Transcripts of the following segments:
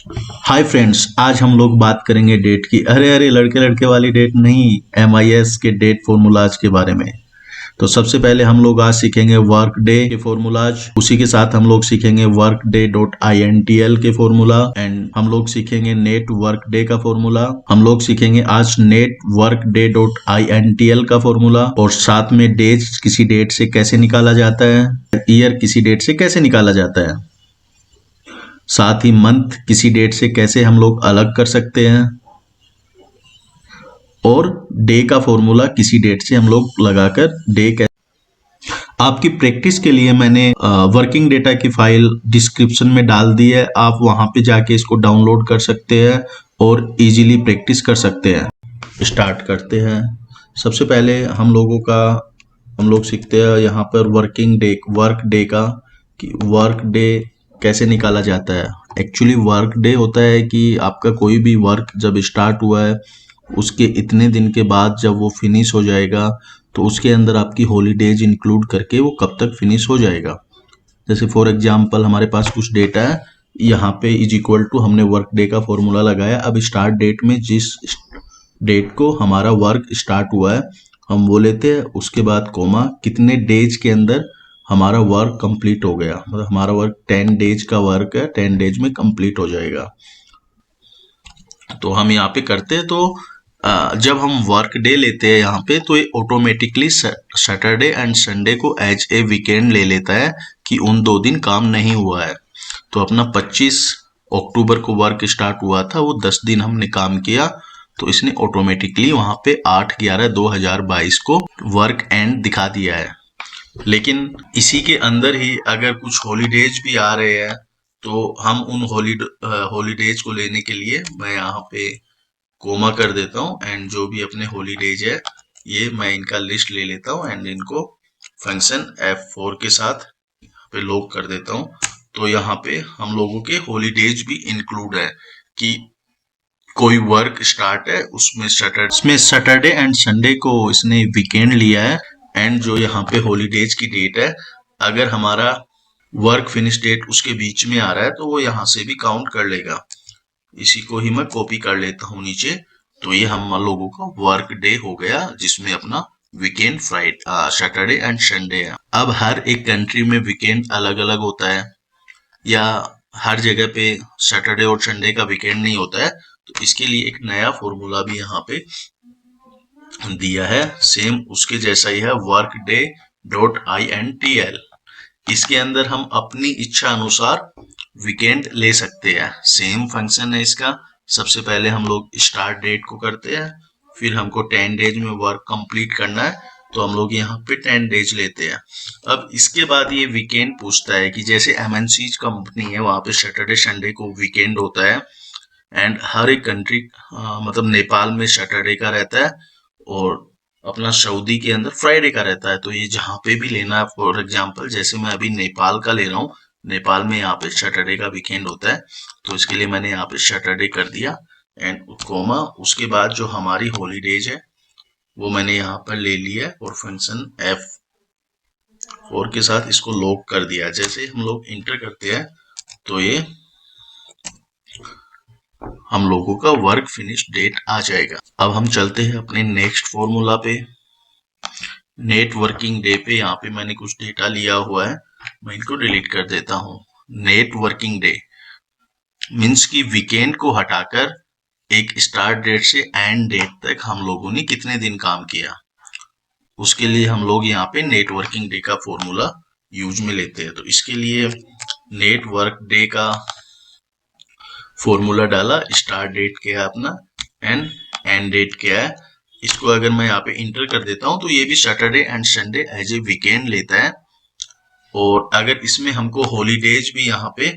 Hi friends, आज हम लोग बात करेंगे डेट की। अरे अरे, लड़के लड़के वाली डेट नहीं, MIS के डेट फॉर्मूलाज के बारे में। तो सबसे पहले हम लोग आज सीखेंगे वर्क डे के फॉर्मूलाज। उसी के साथ हम लोग सीखेंगे वर्क डे डॉट INTL के फॉर्मूला, एंड हम लोग सीखेंगे नेट वर्क डे का फॉर्मूला। हम लोग सीखेंगे आज net work day dot INTL का फॉर्मूला, और साथ में डेज किसी डेट से कैसे निकाला जाता है, ईयर किसी डेट से कैसे निकाला जाता है, साथ ही मंथ किसी डेट से कैसे हम लोग अलग कर सकते हैं, और डे का फॉर्मूला किसी डेट से हम लोग लगाकर डे कैसे। आपकी प्रैक्टिस के लिए मैंने वर्किंग डेटा की फाइल डिस्क्रिप्शन में डाल दी है। आप वहां पे जाके इसको डाउनलोड कर सकते हैं और इजीली प्रैक्टिस कर सकते हैं। स्टार्ट करते हैं। सबसे पहले हम लोग सीखते हैं यहाँ पर वर्क डे का, कि वर्क डे कैसे निकाला जाता है। एक्चुअली वर्क डे होता है कि आपका कोई भी वर्क जब स्टार्ट हुआ है उसके इतने दिन के बाद जब वो फिनिश हो जाएगा, तो उसके अंदर आपकी हॉलीडेज इंक्लूड करके वो कब तक फिनिश हो जाएगा। जैसे फॉर एग्जांपल हमारे पास कुछ डेटा है, यहाँ पे इज इक्वल टू हमने वर्क डे का फॉर्मूला लगाया। अब स्टार्ट डेट में जिस डेट को हमारा वर्क स्टार्ट हुआ है हम वो लेते हैं, उसके बाद कोमा कितने डेज के अंदर हमारा वर्क कंप्लीट हो गया। मतलब हमारा वर्क 10 डेज का वर्क है, 10 डेज में कंप्लीट हो जाएगा। तो हम यहाँ पे करते हैं, तो जब हम वर्क डे लेते हैं यहाँ पे, तो ये ऑटोमेटिकली सैटरडे एंड संडे को एज ए वीकेंड ले लेता है कि उन 2 दिन काम नहीं हुआ है। तो अपना 25 अक्टूबर को वर्क स्टार्ट हुआ था, वो 10 दिन हमने काम किया, तो इसने ऑटोमेटिकली वहां पे 8/11/2022 को वर्क एंड दिखा दिया है। लेकिन इसी के अंदर ही अगर कुछ हॉलीडेज भी आ रहे हैं, तो हम उन हॉलीडेज को लेने के लिए मैं यहाँ पे कोमा कर देता हूँ, एंड जो भी अपने हॉलीडेज है ये मैं इनका लिस्ट ले लेता हूँ, एंड इनको फंक्शन F4 के साथ पे लॉग कर देता हूँ। तो यहाँ पे हम लोगों के हॉलीडेज भी इंक्लूड है कि कोई वर्क स्टार्ट है उसमें सैटरडे एंड संडे को इसने वीकेंड लिया है, एंड जो यहाँ पे हॉलीडेज की डेट है, अगर हमारा वर्क फिनिश डेट उसके बीच में आ रहा है तो वो यहाँ से भी काउंट कर लेगा। इसी को ही मैं कॉपी कर लेता हूँ नीचे। तो ये हम लोगों का वर्क डे हो गया, जिसमें अपना weekend Friday Saturday and Sunday है। अब हर एक कंट्री में वीकेंड अलग अलग होता है, या हर जगह पे सैटरडे और संडे का वीकेंड नहीं होता है। तो इसके लिए एक नया फॉर्मूला भी यहाँ पे दिया है, सेम उसके जैसा ही है, वर्क डे डॉट INTL। इसके अंदर हम अपनी इच्छा अनुसार वीकेंड ले सकते हैं। सेम फंक्शन है इसका। सबसे पहले हम लोग स्टार्ट डेट को करते हैं, फिर हमको 10 डेज में वर्क कंप्लीट करना है, तो हम लोग यहाँ पे 10 डेज लेते हैं। अब इसके बाद ये वीकेंड पूछता है कि जैसे MNC कंपनी है, वहां पे सैटरडे संडे को वीकेंड होता है, एंड हर एक कंट्री मतलब नेपाल में सैटरडे का रहता है, और अपना सऊदी के अंदर फ्राइडे का रहता है। तो ये जहाँ पे भी लेना है, फॉर एग्जांपल जैसे मैं अभी नेपाल का ले रहा हूँ, नेपाल में यहाँ पे सैटरडे का वीकेंड होता है, तो इसके लिए मैंने यहाँ पे सैटरडे कर दिया, एंड कोमा उसके बाद जो हमारी हॉलीडेज है वो मैंने यहाँ पर ले लिया है, और फंक्शन F4 के साथ इसको लॉक कर दिया। जैसे हम लोग इंटर करते हैं तो ये हम लोगों का वर्क फिनिश डेट आ जाएगा। अब हम चलते हैं अपने नेक्स्ट फॉर्मूला पे, नेट वर्किंग डे पे। यहाँ पे मैंने कुछ डेटा लिया हुआ है, मैं इनको डिलीट कर देता हूँ। नेट वर्किंग डे मीन्स कि वीकेंड को हटाकर एक स्टार्ट डेट से एंड डेट तक हम लोगों ने कितने दिन काम किया, उसके लिए हम लोग यहाँ पे नेट वर्किंग डे का फॉर्मूला यूज में लेते हैं। तो इसके लिए नेट वर्क डे का फॉर्मूला डाला, स्टार्ट डेट क्या है अपना, एंड एंड डेट क्या है। इसको अगर मैं यहाँ पे इंटर कर देता हूँ तो ये भी Saturday and Sunday as a weekend लेता है। और अगर इसमें हमको हॉलीडेज भी यहाँ पे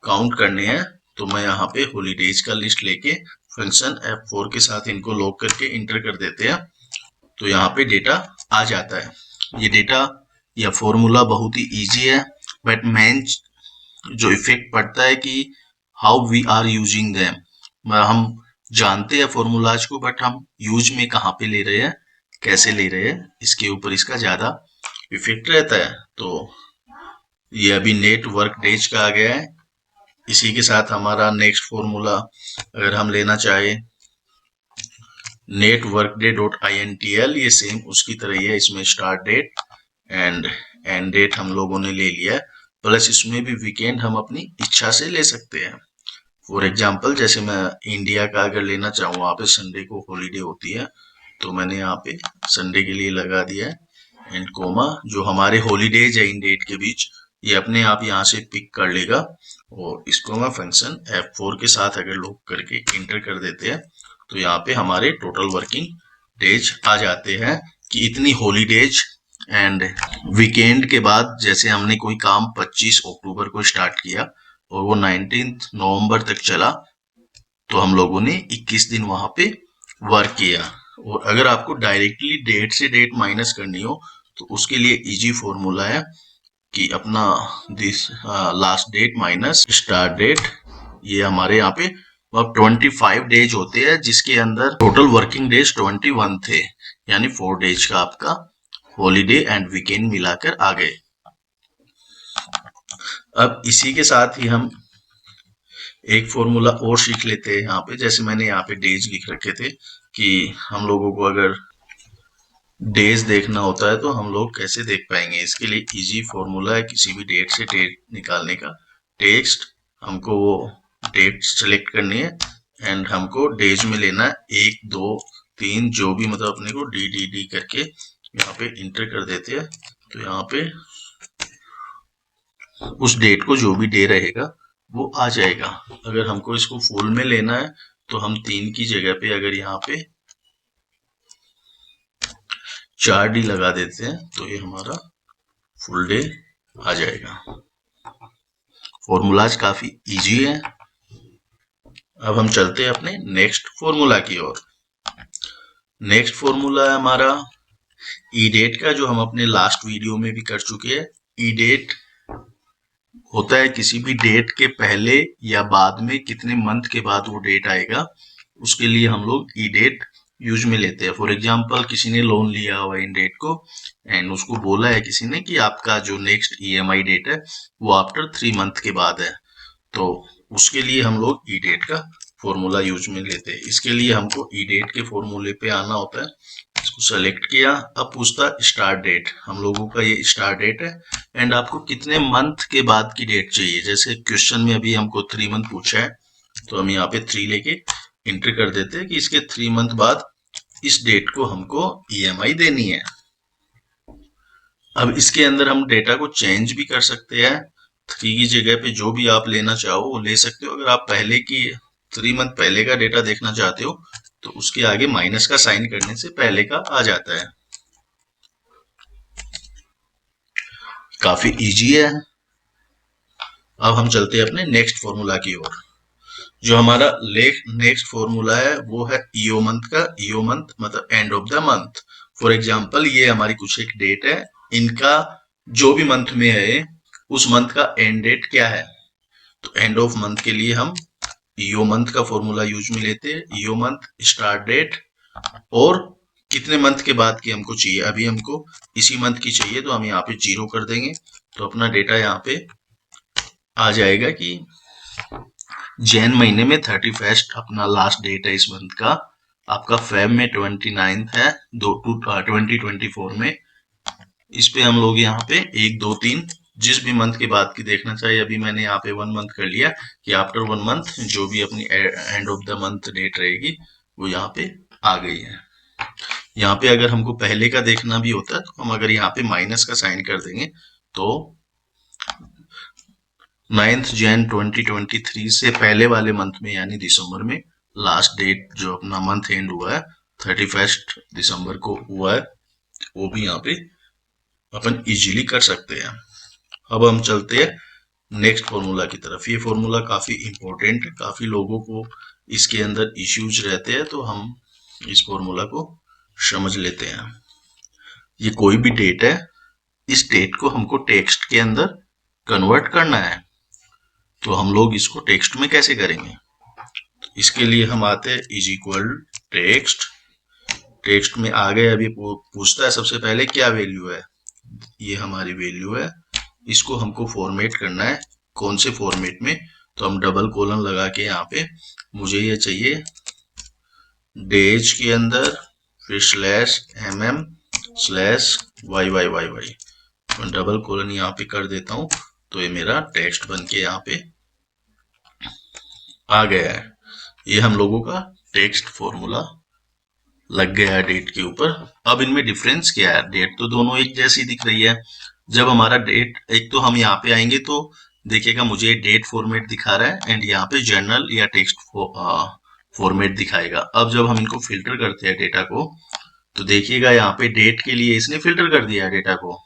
काउंट करने हैं, तो मैं यहाँ पे हॉलीडेज का लिस्ट लेके फंक्शन F4 के साथ इनको लॉक करके इंटर कर देते हैं, तो यहाँ पे डेटा आ जाता है। ये डेटा या फॉर्मूला बहुत ही इजी है, बट मेन जो इफेक्ट पड़ता है कि how we are using them. हम जानते हैं फॉर्मूलाज को, बट हम यूज में कहाँ पे ले रहे हैं, कैसे ले रहे हैं, इसके ऊपर इसका ज्यादा इफेक्ट रहता है। तो ये अभी नेट वर्क डेज का आ गया है, इसी के साथ हमारा नेक्स्ट फॉर्मूला अगर हम लेना चाहे network day dot INTL, ये सेम उसकी तरह ही है। इसमें start date and end date हम लोगों ने ले लिया है, प्लस इसमें भी वीकेंड हम अपनी इच्छा से ले सकते हैं। फॉर एग्जाम्पल जैसे मैं इंडिया का अगर लेना चाहूँ, वहाँ पे संडे को हॉलीडे होती है, तो मैंने यहाँ पे संडे के लिए लगा दिया है एंड कोमा। जो हमारे हॉलीडेज है इन डेट के बीच, ये अपने आप यहाँ से पिक कर लेगा और इसको मैं फंक्शन F4 के साथ अगर लोग करके इंटर कर देते हैं तो यहाँ पे हमारे टोटल वर्किंग डेज आ जाते हैं कि इतनी हॉलीडेज एंड वीकेंड के बाद जैसे हमने कोई काम 25 अक्टूबर को स्टार्ट किया और वो 19 नवंबर तक चला, तो हम लोगों ने 21 दिन वहां पे वर्क किया। और अगर आपको डायरेक्टली डेट से डेट माइनस करनी हो तो उसके लिए इजी फॉर्मूला है कि अपना this last date minus start date, ये हमारे यहाँ पे अब 25 डेज होते हैं जिसके अंदर टोटल वर्किंग डेज 21 थे, यानी 4 डेज का आपका हॉलीडे एंड वीकेंड मिलाकर आ गए। अब इसी के साथ ही हम एक फॉर्मूला और सीख लेते हैं यहाँ पे। जैसे मैंने यहाँ पे डेज लिख रखे थे कि हम लोगों को अगर डेज देखना होता है तो हम लोग कैसे देख पाएंगे। इसके लिए इजी फॉर्मूला है किसी भी डेट से डेट निकालने का। टेक्स्ट हमको वो डेट सेलेक्ट करनी है एंड हमको डेज में लेना है 1 2 3, जो भी मतलब अपने को डी डी डी करके यहाँ पे इंटर कर देते हैं। तो यहाँ पे उस डेट को जो भी डे रहेगा वो आ जाएगा। अगर हमको इसको फुल में लेना है तो हम 3 की जगह पे अगर यहाँ पे 4D लगा देते हैं तो ये हमारा फुल डे आ जाएगा। फॉर्मूलाज काफी इजी है। अब हम चलते हैं अपने नेक्स्ट फॉर्मूला की ओर। नेक्स्ट फॉर्मूला है हमारा ई डेट का, जो हम अपने लास्ट वीडियो में भी कर चुके हैं। ई डेट होता है किसी भी डेट के पहले या बाद में कितने मंथ के बाद वो डेट आएगा, उसके लिए हम लोग ई डेट यूज में लेते हैं। फॉर एग्जाम्पल किसी ने लोन लिया हुआ इन डेट को एंड उसको बोला है किसी ने कि आपका जो नेक्स्ट EMI डेट है वो आफ्टर 3 मंथ के बाद है, तो उसके लिए हम लोग ई डेट का फॉर्मूला यूज में लेते हैं। इसके लिए हमको ई डेट के फॉर्मूले पे आना होता है। इसको सेलेक्ट किया, अब पूछता स्टार्ट डेट, हम लोगों का ये स्टार्ट डेट है एंड आपको कितने मंथ के बाद की डेट चाहिए। जैसे क्वेश्चन में अभी हमको 3 मंथ पूछा है, तो हम यहाँ पे 3 लेके एंटर कर देते हैं कि इसके 3 मंथ बाद इस डेट को हमको EMI देनी है। अब इसके अंदर हम डेटा को चेंज भी कर सकते हैं। 3 की जगह पे जो भी आप लेना चाहो वो ले सकते हो। अगर आप पहले की 3 मंथ पहले का डेटा देखना चाहते हो तो उसके आगे माइनस का साइन करने से पहले का आ जाता है। काफी इजी है। अब हम चलते हैं अपने नेक्स्ट फॉर्मूला की ओर। जो हमारा नेक्स्ट फॉर्मूला है वो है ईओ मंथ का। ईओ मंथ मतलब and of the month. For example ये हमारी कुछ एक डेट है, इनका जो भी मंथ में है उस मंथ का एंड डेट क्या है, तो एंड ऑफ मंथ के लिए हम ईओ मंथ का फॉर्मूला यूज में लेते हैं। ईओ मंथ स्टार्ट डेट और कितने मंथ के बाद की हमको चाहिए। अभी हमको इसी मंथ की चाहिए तो हम यहाँ पे 0 कर देंगे, तो अपना डेटा यहाँ पे आ जाएगा कि जैन महीने में 31 अपना लास्ट डेट है इस मंथ का। आपका फेब में 29 है 2024 में। इस पे हम लोग यहाँ पे 1 2 3 जिस भी मंथ के बाद की देखना चाहिए। अभी मैंने यहाँ पे 1 मंथ कर लिया कि आफ्टर 1 मंथ जो भी अपनी end of the month date रहेगी वो यहाँ पे आ गई है। यहाँ पे अगर हमको पहले का देखना भी होता है तो हम अगर यहाँ पे माइनस का साइन कर देंगे तो 9 जैन 2023 से पहले वाले मंथ में यानी दिसंबर में लास्ट डेट जो अपना मंथ एंड हुआ है 31 दिसंबर को हुआ है, वो भी यहाँ पे अपन इजीली कर सकते हैं। अब हम चलते हैं नेक्स्ट फॉर्मूला की तरफ। ये फॉर्मूला काफी इंपॉर्टेंट है, काफी लोगों को इसके अंदर इश्यूज रहते हैं, तो हम इस फॉर्मूला को समझ लेते हैं। ये कोई भी डेट है, इस डेट को हमको टेक्स्ट के अंदर कन्वर्ट करना है, तो हम लोग इसको टेक्स्ट में कैसे करेंगे। तो इसके लिए हम आते हैं इज इक्वल टेक्स्ट। टेक्स्ट में आ गए, अभी पूछता है सबसे पहले क्या वैल्यू है, ये हमारी वैल्यू है। इसको हमको फॉर्मेट करना है, कौन से फॉर्मेट में, तो हम डबल कोलन लगा के यहाँ पे मुझे ये चाहिए डेज के अंदर, फिर slash mm slash Y Y Y Y, मैं डबल कोलन यहाँ पे कर देता हूँ। तो ये मेरा टेक्स्ट बन के यहाँ पे आ गया है। ये हम लोगों का टेक्स्ट फॉर्मूला लग गया है डेट के ऊपर। अब इनमें डिफरेंस क्या है? डेट तो दोनों एक जैसी दिख रही है। जब हमारा डेट, एक तो हम यहाँ पे आएंगे तो देखिएगा मुझे डेट फॉर्मेट दिखा रहा है एंड यहाँ पे जर्नल या टेक्स्ट फॉर्मेट दिखाएगा। अब जब हम इनको फिल्टर करते हैं डेटा को, तो देखिएगा यहाँ पे डेट के लिए इसने फिल्टर कर दिया है डेटा को,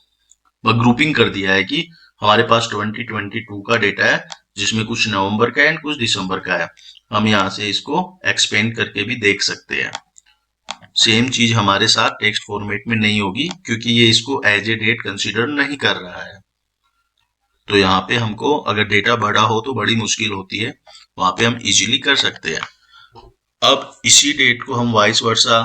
ग्रुपिंग कर दिया है कि हमारे पास 2022 का डेटा है जिसमें कुछ नवंबर का है एंड कुछ दिसंबर का है। हम यहाँ से इसको एक्सपेंड करके भी देख सकते हैं। सेम चीज हमारे साथ टेक्स्ट फॉर्मेट में नहीं होगी क्योंकि ये इसको एज ए डेट कंसीडर नहीं कर रहा है। तो यहाँ पे हमको अगर डेटा बड़ा हो तो बड़ी मुश्किल होती है, वहां पे हम इजीली कर सकते हैं। अब इसी डेट को हम वाइस वर्सा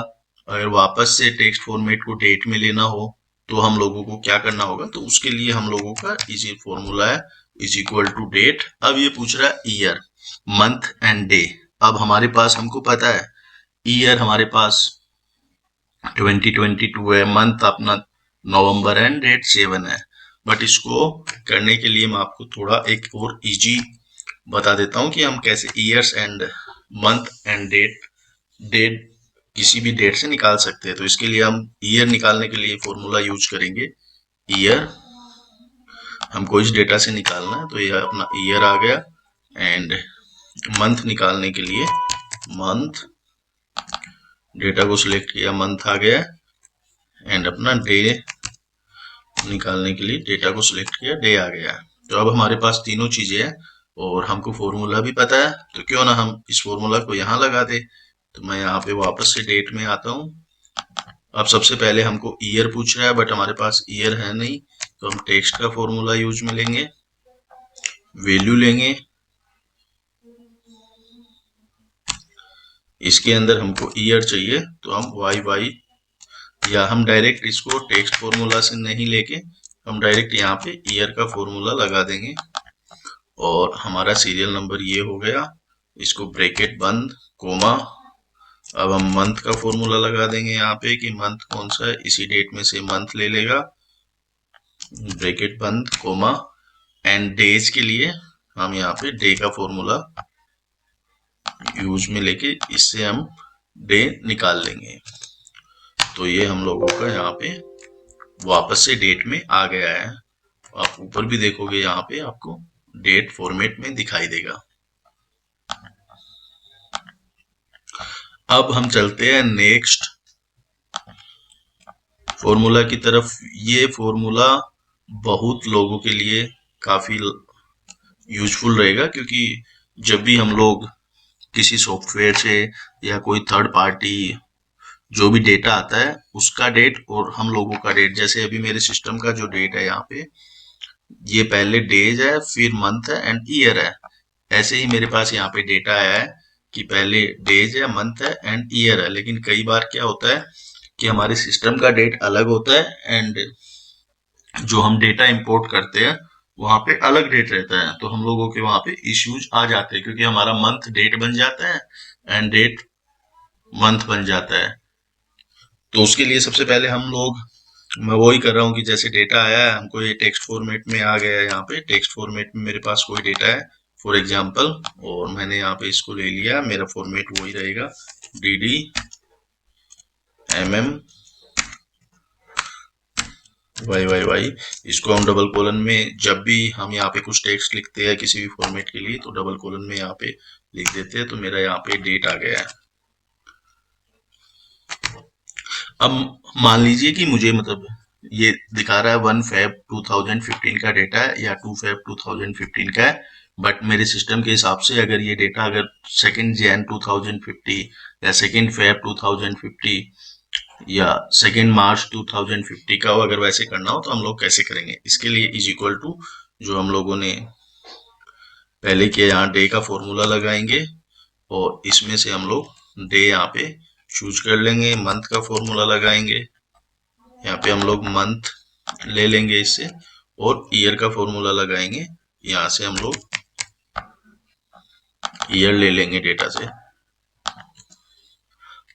अगर वापस से टेक्स्ट फॉर्मेट को डेट में लेना हो तो हम लोगों को क्या करना होगा? तो उसके लिए हम लोगों का इजी फॉर्मूला है इज इक्वल टू डेट। अब ये पूछ रहा है ईयर, मंथ एंड डे। अब हमारे पास, हमको पता है ईयर हमारे पास 2022 है, मंथ अपना नवंबर एंड डेट 7 है। बट इसको करने के लिए मैं आपको थोड़ा एक और इजी बता देता हूँ कि हम कैसे years and month and date किसी भी डेट से निकाल सकते हैं। तो इसके लिए हम ईयर निकालने के लिए फॉर्मूला यूज करेंगे। ईयर हमको इस डेटा से निकालना है, तो ये अपना ईयर आ गया। एंड मंथ निकालने के लिए मंथ, डेटा को सिलेक्ट किया, मंथ आ गया। एंड अपना डे निकालने के लिए डेटा को सिलेक्ट किया, डे आ गया। तो अब हमारे पास तीनों चीजें हैं और हमको फॉर्मूला भी पता है, तो क्यों ना हम इस फॉर्मूला को यहाँ लगा दे। तो मैं यहाँ पे वापस से डेट में आता हूँ। अब सबसे पहले हमको ईयर पूछ रहा है बट हमारे पास ईयर है नहीं, तो हम टेक्स्ट का फॉर्मूला यूज में लेंगे, वैल्यू लेंगे, इसके अंदर हमको ईयर चाहिए तो हम वाई वाई, या हम डायरेक्ट इसको टेक्स्ट फॉर्मूला से नहीं लेके हम डायरेक्ट यहाँ पे ईयर का फॉर्मूला लगा देंगे और हमारा सीरियल नंबर ये हो गया। इसको ब्रैकेट बंद, कोमा। अब हम मंथ का फॉर्मूला लगा देंगे यहाँ पे कि मंथ कौन सा है, इसी डेट में से मंथ ले लेगा, ब्रैकेट बंद, कोमा। एंड डेज के लिए हम यहाँ पे डे का फॉर्मूला यूज में लेके इससे हम डे निकाल लेंगे। तो ये हम लोगों का यहाँ पे वापस से डेट में आ गया है। आप ऊपर भी देखोगे यहाँ पे आपको डेट फॉर्मेट में दिखाई देगा। अब हम चलते हैं नेक्स्ट फॉर्मूला की तरफ। ये फॉर्मूला बहुत लोगों के लिए काफी यूजफुल रहेगा क्योंकि जब भी हम लोग किसी सॉफ्टवेयर से या कोई थर्ड पार्टी जो भी डेटा आता है उसका डेट और हम लोगों का डेट, जैसे अभी मेरे सिस्टम का जो डेट है यहाँ पे, ये पहले डेज है, फिर मंथ है एंड ईयर है। ऐसे ही मेरे पास यहाँ पे डेटा आया है कि पहले डेज है, मंथ है एंड ईयर है। लेकिन कई बार क्या होता है कि हमारे सिस्टम का डेट अलग होता है एंड जो हम डेटा इंपोर्ट करते हैं वहां पे अलग डेट रहता है, तो हम लोगों के वहां पे इश्यूज आ जाते हैं क्योंकि हमारा मंथ डेट बन जाता है एंड डेट मंथ बन जाता है। तो उसके लिए सबसे पहले हम लोग, मैं वही कर रहा हूँ कि जैसे डेटा आया है हमको ये टेक्स्ट फॉर्मेट में आ गया है। यहाँ पे टेक्स्ट फॉर्मेट में मेरे पास कोई डेटा है फॉर एग्जांपल, और मैंने यहाँ पे इसको ले लिया, मेरा फॉर्मेट वही रहेगा D D M M Y Y Y. इसको हम डबल कोलन में, जब भी हम यहाँ पे कुछ टेक्स्ट लिखते हैं किसी भी फॉर्मेट के लिए तो डबल कोलन में यहाँ पे लिख देते हैं। तो मेरा यहाँ पे डेट आ गया है। अब मान लीजिए कि मुझे मतलब ये दिखा रहा है 1 फेब 2015 का डेटा है या 2 फेब 2015 का है, बट मेरे सिस्टम के हिसाब से अगर ये डेटा अगर 2 जैन 2050 या 2 फेब 2050 या 2 मार्च 2050 का हो, अगर वैसे करना हो तो हम लोग कैसे करेंगे? इसके लिए इज इक्वल टू जो हम लोगों ने पहले किया, यहाँ डे का फॉर्मूला लगाएंगे और इसमें से हम लोग डे यहाँ पे चूज कर लेंगे, मंथ का फॉर्मूला लगाएंगे, यहाँ पे हम लोग मंथ ले लेंगे इससे, और ईयर का फॉर्मूला लगाएंगे, यहाँ से हम लोग ईयर ले लेंगे डेटा से।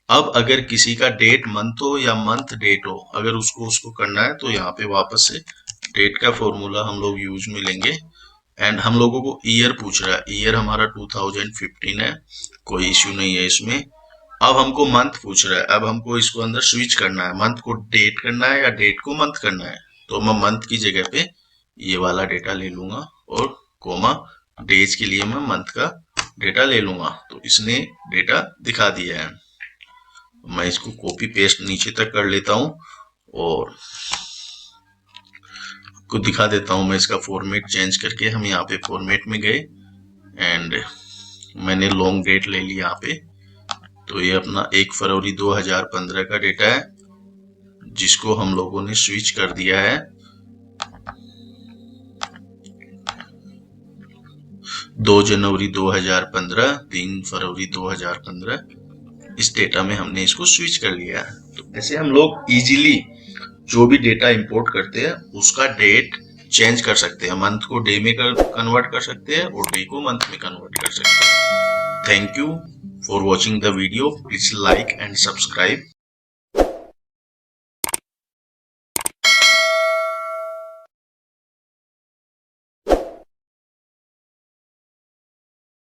अब अगर किसी का डेट मंथ हो या मंथ डेट हो, अगर उसको करना है तो यहाँ पे वापस से डेट का फॉर्मूला हम लोग यूज में लेंगे। एंड हम लोगों को ईयर पूछ रहा है, ईयर हमारा 2015 है, कोई इश्यू नहीं है इसमें। अब हमको मंथ पूछ रहा है, अब हमको इसको अंदर स्विच करना है, मंथ को डेट करना है या डेट को मंथ करना है। तो मैं मंथ की जगह पे ये वाला डेटा ले लूंगा और कोमा डेज के लिए मैं मंथ का डेटा ले लूंगा। तो इसने डेटा दिखा दिया है। मैं इसको कॉपी पेस्ट नीचे तक कर लेता हूं और को दिखा देता हूं। मैं इसका फॉर्मेट चेंज करके, हम यहाँ पे फॉर्मेट में गए एंड मैंने लॉन्ग डेट ले लिया यहाँ पे। तो ये अपना 1 फरवरी 2015 का डेटा है, जिसको हम लोगों ने स्विच कर दिया है 2 जनवरी 2015, 3 फरवरी 2015। इस डेटा में हमने इसको स्विच कर लिया है। तो ऐसे हम लोग इजीली जो भी डेटा इंपोर्ट करते हैं उसका डेट चेंज कर सकते हैं। मंथ को डे में कन्वर्ट कर सकते हैं और डे को मंथ में कन्वर्ट कर सकते हैं। Thank you for watching the video. Please like and subscribe.